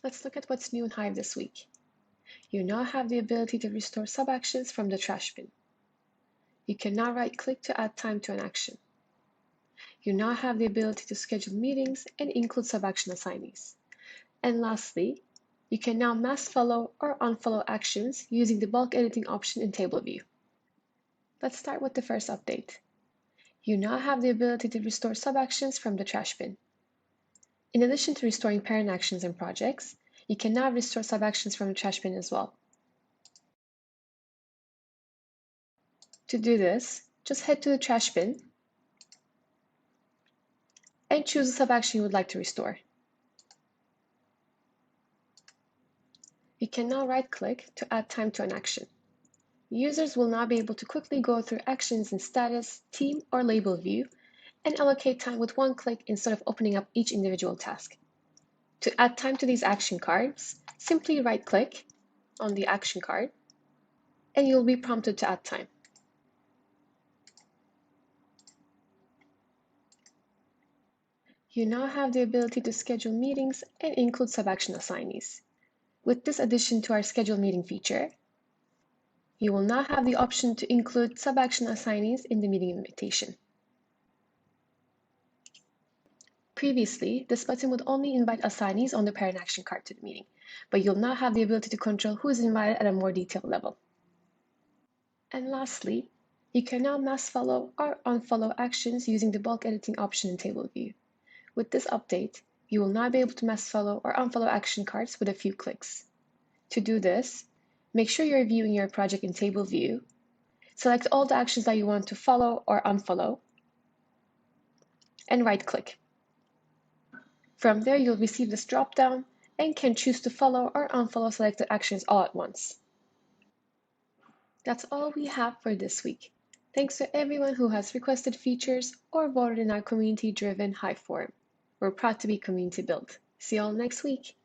Let's look at what's new in Hive this week. You now have the ability to restore sub-actions from the trash bin. You can now right-click to add time to an action. You now have the ability to schedule meetings and include sub-action assignees. And lastly, you can now mass follow or unfollow actions using the bulk editing option in table view. Let's start with the first update. You now have the ability to restore sub-actions from the trash bin. In addition to restoring parent actions and projects, you can now restore sub-actions from the trash bin as well. To do this, just head to the trash bin and choose the sub-action you would like to restore. You can now right-click to add time to an action. Users will now be able to quickly go through actions in status, team, or label view and allocate time with one click instead of opening up each individual task. To add time to these action cards, simply right-click on the action card and you'll be prompted to add time. You now have the ability to schedule meetings and include sub-action assignees. With this addition to our schedule meeting feature, you will now have the option to include sub-action assignees in the meeting invitation. Previously, this button would only invite assignees on the parent action card to the meeting, but you'll now have the ability to control who is invited at a more detailed level. And lastly, you can now mass follow or unfollow actions using the bulk editing option in table view. With this update, you will now be able to mass follow or unfollow action cards with a few clicks. To do this, make sure you're viewing your project in table view, select all the actions that you want to follow or unfollow, and right-click. From there, you'll receive this drop-down and can choose to follow or unfollow selected actions all at once. That's all we have for this week. Thanks to everyone who has requested features or voted in our community-driven Hive forum. We're proud to be community built. See you all next week.